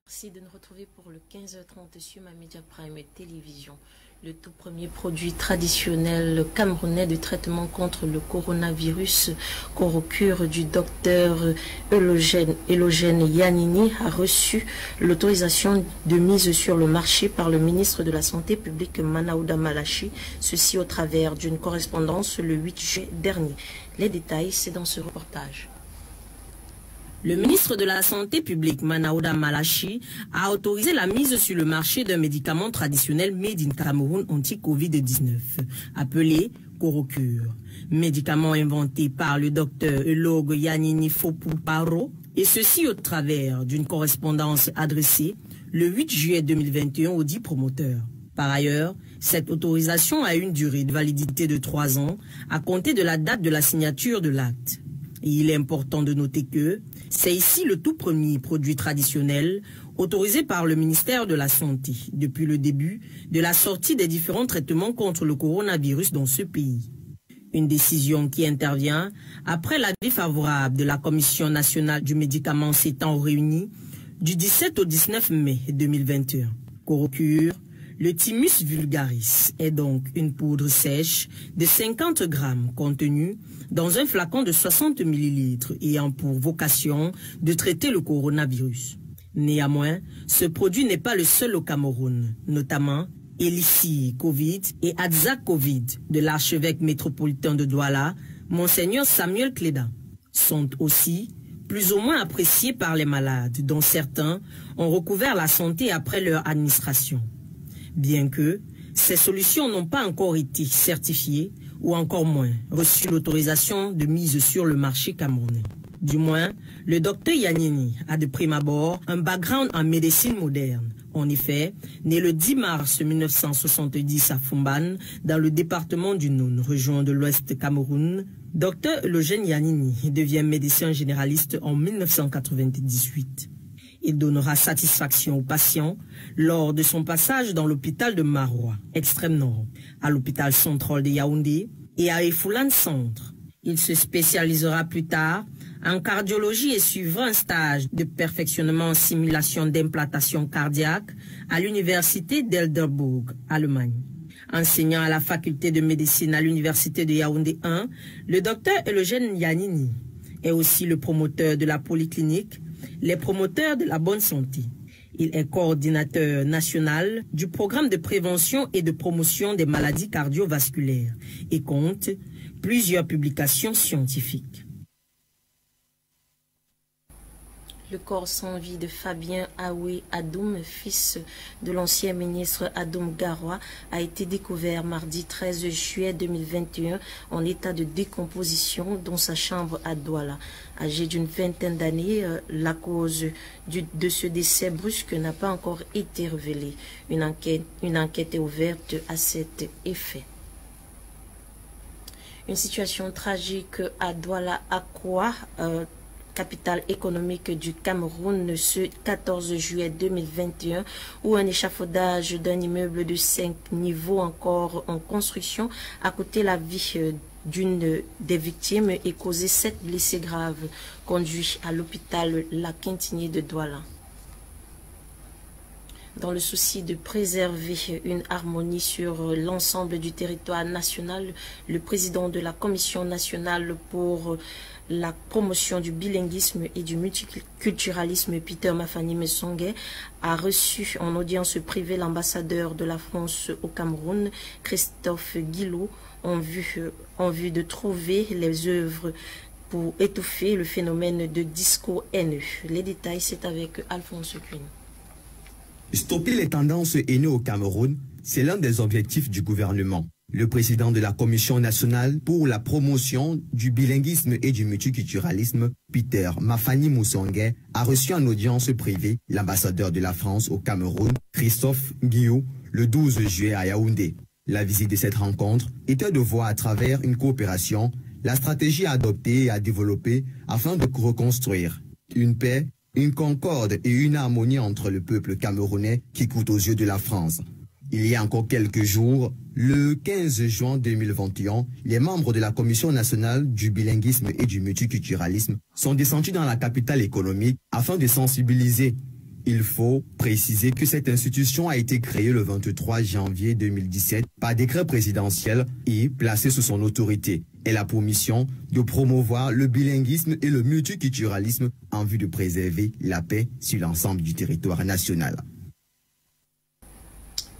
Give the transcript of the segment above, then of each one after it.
Merci de nous retrouver pour le 15h30 sur ma Média Prime Télévision. Le tout premier produit traditionnel camerounais de traitement contre le coronavirus, Corocure du docteur Elogène Yanini, a reçu l'autorisation de mise sur le marché par le ministre de la Santé publique Manaouda Malachi, ceci au travers d'une correspondance le 8 juillet dernier. Les détails, c'est dans ce reportage. Le ministre de la Santé publique, Manaouda Malachi, a autorisé la mise sur le marché d'un médicament traditionnel made in Cameroun anti-Covid-19, appelé Corocure. Médicament inventé par le docteur Elog Yanini Fopuparo, et ceci au travers d'une correspondance adressée le 8 juillet 2021 aux 10 promoteurs. Par ailleurs, cette autorisation a une durée de validité de 3 ans à compter de la date de la signature de l'acte. Et il est important de noter que c'est ici le tout premier produit traditionnel autorisé par le ministère de la Santé depuis le début de la sortie des différents traitements contre le coronavirus dans ce pays. Une décision qui intervient après l'avis favorable de la Commission nationale du médicament s'étant réunie du 17 au 19 mai 2021. Corocure, le Thymus vulgaris est donc une poudre sèche de 50 grammes contenue dans un flacon de 60 ml ayant pour vocation de traiter le coronavirus. Néanmoins, ce produit n'est pas le seul au Cameroun, notamment Elissi Covid et Adza Covid de l'archevêque métropolitain de Douala, Monseigneur Samuel Cléda, sont aussi plus ou moins appréciés par les malades, dont certains ont recouvert la santé après leur administration. Bien que ces solutions n'ont pas encore été certifiées ou encore moins reçu l'autorisation de mise sur le marché camerounais. Du moins, le docteur Yanini a de prime abord un background en médecine moderne. En effet, né le 10 mars 1970 à Fumban, dans le département du Noun, région de l'Ouest Cameroun, docteur Elogène Yanini devient médecin généraliste en 1998. Il donnera satisfaction aux patients lors de son passage dans l'hôpital de Maroua, extrême nord, à l'hôpital central de Yaoundé et à Efoulan Centre. Il se spécialisera plus tard en cardiologie et suivra un stage de perfectionnement en simulation d'implantation cardiaque à l'université d'Helderberg, Allemagne. Enseignant à la faculté de médecine à l'université de Yaoundé 1, le docteur Elogène Yanini est aussi le promoteur de la polyclinique, les promoteurs de la bonne santé. Il est coordinateur national du programme de prévention et de promotion des maladies cardiovasculaires et compte plusieurs publications scientifiques. Le corps sans vie de Fabien Aoué Adoum, fils de l'ancien ministre Adoum Garoua, a été découvert mardi 13 juillet 2021 en état de décomposition dans sa chambre à Douala. Âgé d'une vingtaine d'années, la cause de ce décès brusque n'a pas encore été révélée. Une enquête est ouverte à cet effet. Une situation tragique à Douala Akwa, capitale économique du Cameroun, ce 14 juillet 2021, où un échafaudage d'un immeuble de 5 niveaux encore en construction a coûté la vie d'une des victimes et causé 7 blessés graves, conduits à l'hôpital La Quintinier de Douala. Dans le souci de préserver une harmonie sur l'ensemble du territoire national, le président de la Commission nationale pour la promotion du bilinguisme et du multiculturalisme, Peter Mafani Messongue, a reçu en audience privée l'ambassadeur de la France au Cameroun, Christophe Guilou, en vue de trouver les œuvres pour étouffer le phénomène de discours haineux. Les détails, c'est avec Alphonse Quinn. Stopper les tendances haineuses au Cameroun, c'est l'un des objectifs du gouvernement. Le président de la Commission nationale pour la promotion du bilinguisme et du multiculturalisme, Peter Mafani Messongue, a reçu en audience privée l'ambassadeur de la France au Cameroun, Christophe Guillou, le 12 juillet à Yaoundé. La visite de cette rencontre était de voir à travers une coopération la stratégie à adopter et à développer afin de reconstruire une paix, une concorde et une harmonie entre le peuple camerounais qui coûte aux yeux de la France. Il y a encore quelques jours, le 15 juin 2021, les membres de la Commission nationale du bilinguisme et du multiculturalisme sont descendus dans la capitale économique afin de sensibiliser Il faut préciser que cette institution a été créée le 23 janvier 2017 par décret présidentiel et placée sous son autorité. Elle a pour mission de promouvoir le bilinguisme et le multiculturalisme en vue de préserver la paix sur l'ensemble du territoire national.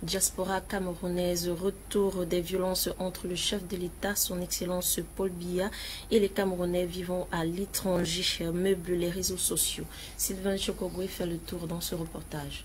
Diaspora camerounaise, retour des violences entre le chef de l'État, son Excellence Paul Biya, et les Camerounais vivant à l'étranger meublent les réseaux sociaux. Sylvain Chokogwe fait le tour dans ce reportage.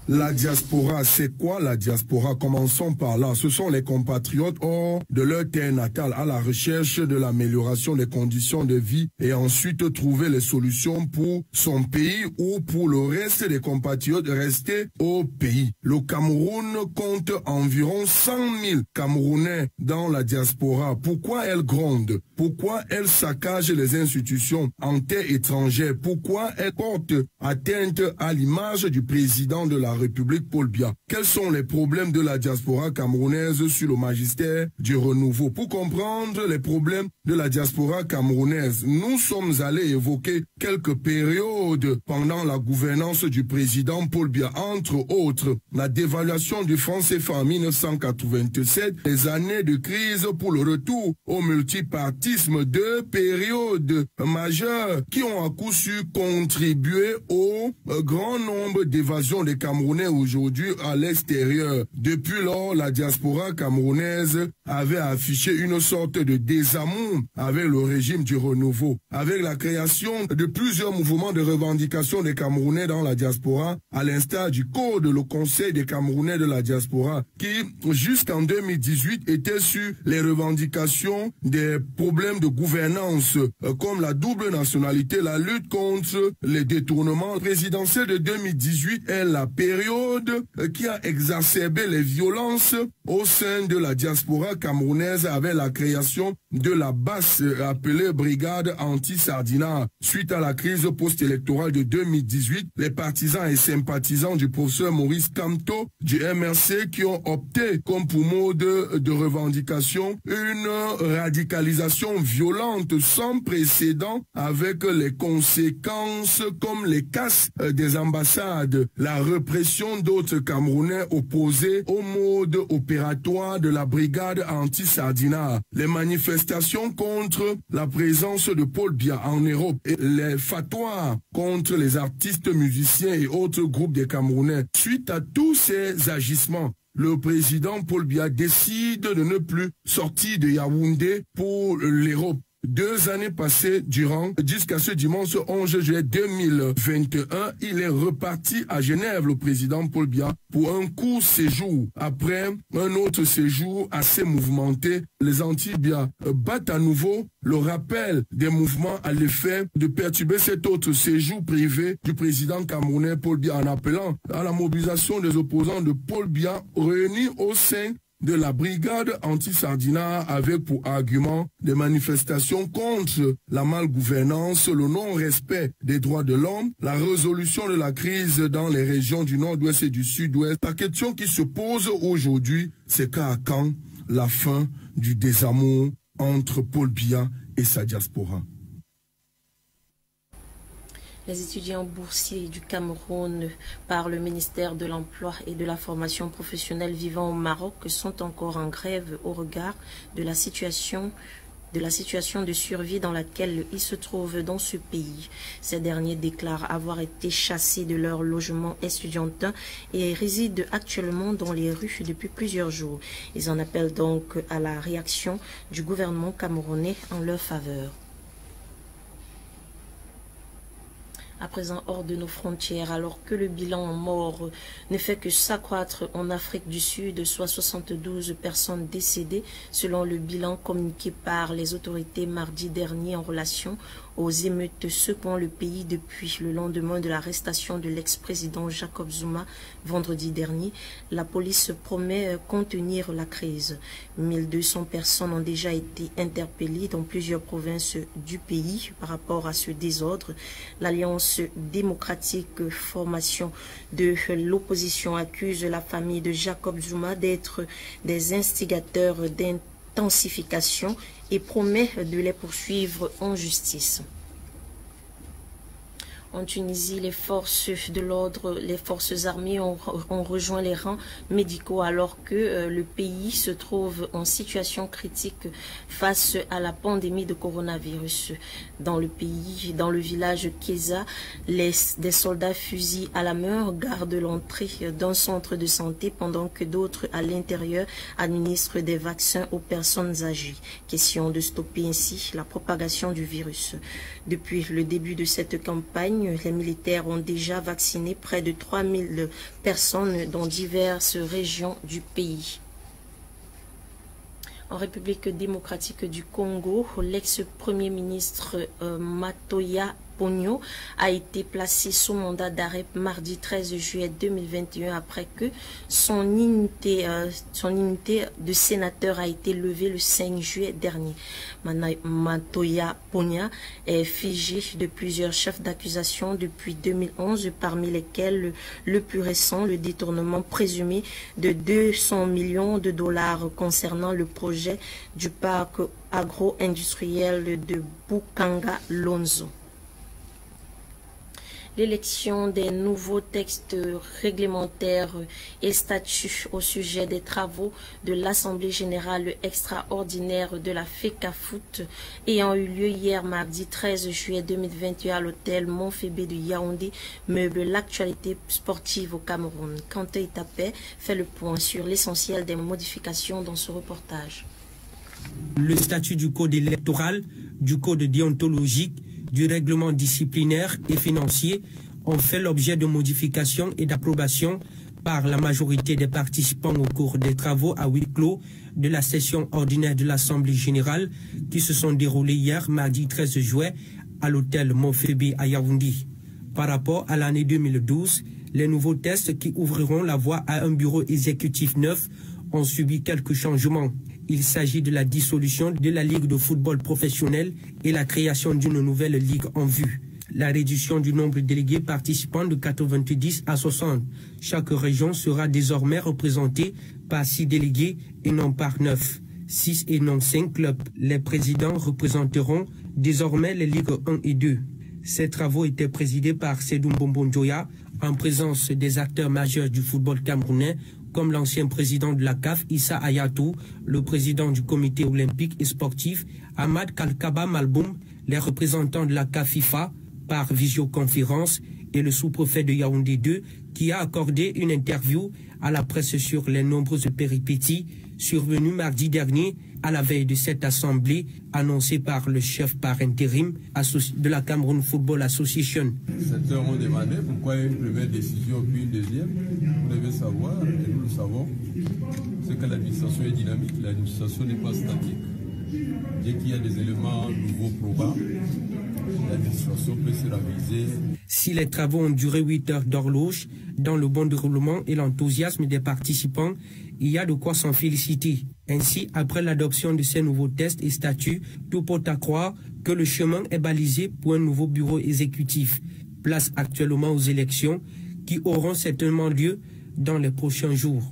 La diaspora, c'est quoi la diaspora? Commençons par là. Ce sont les compatriotes hors de leur terre natale à la recherche de l'amélioration des conditions de vie et ensuite trouver les solutions pour son pays ou pour le reste des compatriotes restés au pays. Le Cameroun compte environ 100 000 Camerounais dans la diaspora. Pourquoi elle gronde? Pourquoi elle saccage les institutions en terre étrangère? Pourquoi elle porte atteinte à l'image du président de la République Paul Biya? Quels sont les problèmes de la diaspora camerounaise sur le magistère du renouveau? Pour comprendre les problèmes de la diaspora camerounaise, nous sommes allés évoquer quelques périodes pendant la gouvernance du président Paul Biya, entre autres la dévaluation du franc CFA en 1987, les années de crise pour le retour au multipartisme, deux périodes majeures qui ont à coup sûr contribué au grand nombre d'évasions des Camerounais aujourd'hui à l'extérieur. Depuis lors, la diaspora camerounaise avait affiché une sorte de désamour avec le régime du renouveau. Avec la création de plusieurs mouvements de revendication des Camerounais dans la diaspora, à l'instar du Code, le Conseil des Camerounais de la diaspora, qui jusqu'en 2018 était sur les revendications des problèmes de gouvernance, comme la double nationalité, la lutte contre les détournements. Présidentielle de 2018 est la période qui a exacerbé les violences au sein de la diaspora camerounaise avec la création de la basse appelée Brigade anti-Sardina. Suite à la crise post-électorale de 2018, les partisans et sympathisants du professeur Maurice Kamto du MRC qui ont opté comme pour mode de revendication une radicalisation violente sans précédent avec les conséquences comme les casses des ambassades, la répression d'autres Camerounais opposés au mode opératoire de la brigade anti-Sardina, les manifestations contre la présence de Paul Biya en Europe et les fatwas contre les artistes, musiciens et autres groupes des Camerounais. Suite à tous ces agissements, le président Paul Biya décide de ne plus sortir de Yaoundé pour l'Europe. 2 années passées durant, jusqu'à ce dimanche 11 juillet 2021, il est reparti à Genève, le président Paul Biya, pour un court séjour. Après un autre séjour assez mouvementé, les anti-Biya battent à nouveau le rappel des mouvements à l'effet de perturber cet autre séjour privé du président camerounais Paul Biya en appelant à la mobilisation des opposants de Paul Biya réunis au sein de la brigade anti-Sardina avec pour argument des manifestations contre la malgouvernance, le non-respect des droits de l'homme, la résolution de la crise dans les régions du nord-ouest et du sud-ouest. La question qui se pose aujourd'hui, c'est qu'à quand la fin du désamour entre Paul Biya et sa diaspora? Les étudiants boursiers du Cameroun par le ministère de l'Emploi et de la Formation professionnelle vivant au Maroc sont encore en grève au regard de la situation de survie dans laquelle ils se trouvent dans ce pays. Ces derniers déclarent avoir été chassés de leur logement estudiantin et résident actuellement dans les rues depuis plusieurs jours. Ils en appellent donc à la réaction du gouvernement camerounais en leur faveur. À présent hors de nos frontières, alors que le bilan en morts ne fait que s'accroître en Afrique du Sud, soit 72 personnes décédées selon le bilan communiqué par les autorités mardi dernier en relation aux émeutes secouant le pays depuis le lendemain de l'arrestation de l'ex-président Jacob Zuma vendredi dernier. La police promet contenir la crise. 1200 personnes ont déjà été interpellées dans plusieurs provinces du pays par rapport à ce désordre. L'Alliance démocratique formation de l'opposition accuse la famille de Jacob Zuma d'être des instigateurs d'intensification et promet de les poursuivre en justice. En Tunisie, les forces de l'ordre, les forces armées ont rejoint les rangs médicaux alors que le pays se trouve en situation critique face à la pandémie de coronavirus. Dans le pays, dans le village Keza, des soldats fusils à la main gardent l'entrée d'un centre de santé pendant que d'autres à l'intérieur administrent des vaccins aux personnes âgées. Question de stopper ainsi la propagation du virus. Depuis le début de cette campagne, les militaires ont déjà vacciné près de 3000 personnes dans diverses régions du pays. En République démocratique du Congo, l'ex-premier ministre Matoya Ponyo a été placé sous mandat d'arrêt mardi 13 juillet 2021 après que son immunité de sénateur a été levée le 5 juillet dernier. Matoya Ponyo est figé de plusieurs chefs d'accusation depuis 2011, parmi lesquels le plus récent, le détournement présumé de 200 millions de dollars concernant le projet du parc agro-industriel de Bukanga Lonzo. L'élection des nouveaux textes réglementaires et statuts au sujet des travaux de l'Assemblée générale extraordinaire de la FECAFOOT ayant eu lieu hier mardi 13 juillet 2021 à l'hôtel Montfébé de Yaoundé meuble l'actualité sportive au Cameroun. Quentin Itapé fait le point sur l'essentiel des modifications dans ce reportage. Le statut du code électoral, du code déontologique, du règlement disciplinaire et financier ont fait l'objet de modifications et d'approbation par la majorité des participants au cours des travaux à huis clos de la session ordinaire de l'Assemblée générale qui se sont déroulés hier, mardi 13 juillet, à l'hôtel Montfébé à Yaoundé. Par rapport à l'année 2012, les nouveaux tests qui ouvriront la voie à un bureau exécutif neuf ont subi quelques changements. Il s'agit de la dissolution de la Ligue de football professionnel et la création d'une nouvelle ligue en vue. La réduction du nombre de délégués participants de 90 à 60. Chaque région sera désormais représentée par 6 délégués et non par 9. 6 et non 5 clubs. Les présidents représenteront désormais les Ligues 1 et 2. Ces travaux étaient présidés par Sédou Mbombo Njoya en présence des acteurs majeurs du football camerounais comme l'ancien président de la CAF, Issa Ayatou, le président du comité olympique et sportif, Ahmad Kalkaba Malboum, les représentants de la CAF FIFA par visioconférence et le sous-préfet de Yaoundé 2 qui a accordé une interview à la presse sur les nombreuses péripéties survenues mardi dernier à la veille de cette assemblée annoncée par le chef par intérim de la Cameroun Football Association. Certains ont demandé pourquoi une première décision puis une deuxième. Vous devez savoir, et nous le savons, c'est que l'administration est dynamique, l'administration n'est pas statique. Dès qu'il y a des éléments nouveaux probants, l'administration peut se raviser. Si les travaux ont duré 8 heures d'horloge, dans le bon déroulement et l'enthousiasme des participants, il y a de quoi s'en féliciter. Ainsi, après l'adoption de ces nouveaux tests et statuts, tout porte à croire que le chemin est balisé pour un nouveau bureau exécutif. Place actuellement aux élections qui auront certainement lieu dans les prochains jours.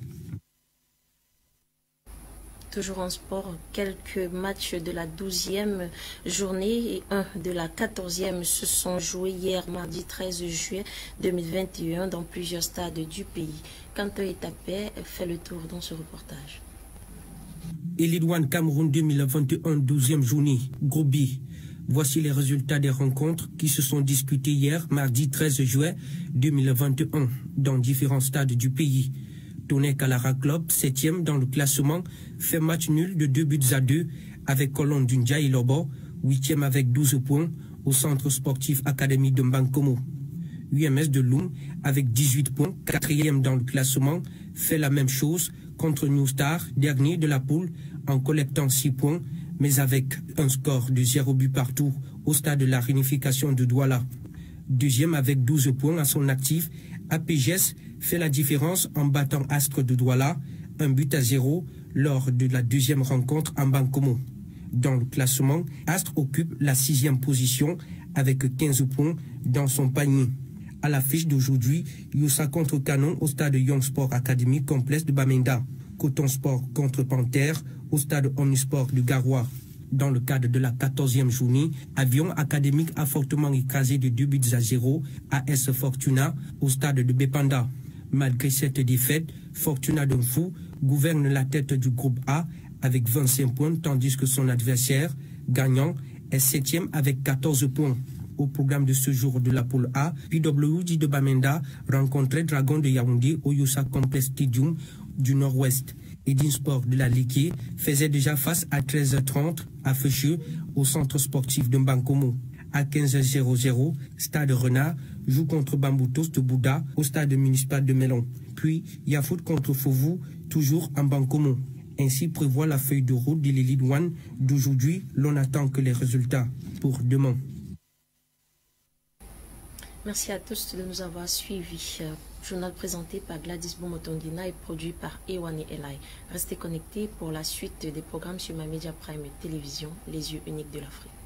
Toujours en sport, quelques matchs de la 12e journée et un de la 14e se sont joués hier mardi 13 juillet 2021 dans plusieurs stades du pays. Quentin Itapé fait le tour dans ce reportage. Elidouane Cameroun 2021, 12e journée, groupe B. Voici les résultats des rencontres qui se sont disputées hier, mardi 13 juillet 2021, dans différents stades du pays. Toné Kalara Club, 7e dans le classement, fait match nul de 2-2 avec Colombe d'Undja et Lobo, 8e avec 12 points au centre sportif Académie de Mbankomo. UMS de Loum, avec 18 points, 4e dans le classement, fait la même chose contre New Star, dernier de la poule, en collectant 6 points, mais avec un score de 0 but partout au stade de la réunification de Douala. Deuxième avec 12 points à son actif, APGS fait la différence en battant Astre de Douala, 1-0 lors de la deuxième rencontre en Bankomo. Dans le classement, Astre occupe la 6e position avec 15 points dans son panier. À l'affiche d'aujourd'hui, Youssa contre Canon au stade Young Sport Academy complexe de Bamenda. Coton Sport contre Panthère au stade Omnisport de Garoua. Dans le cadre de la 14e journée, Avion Académique a fortement écrasé de 2-0 AS Fortuna au stade de Bépanda. Malgré cette défaite, Fortuna Donfou gouverne la tête du groupe A avec 25 points, tandis que son adversaire, gagnant, est 7e avec 14 points. Au programme de ce jour de la poule A, PWD de Bamenda rencontrait Dragon de Yaoundé au Youssa Complex Stadium du Nord-Ouest. Edin Sport de la Ligue faisait déjà face à 13h30 à Feucheux au centre sportif de Mbankomo. À 15h00, Stade Renard joue contre Bamboutos de Bouddha au stade municipal de Mélon. Puis Yafoot contre Fouvou, toujours en Bankomo. Ainsi prévoit la feuille de route de l'Elite One d'aujourd'hui. L'on attend que les résultats pour demain. Merci à tous de nous avoir suivis. Journal présenté par Gladys Bomotondina et produit par Ewane Elai. Restez connectés pour la suite des programmes sur Ma Media Prime Télévision, les yeux uniques de l'Afrique.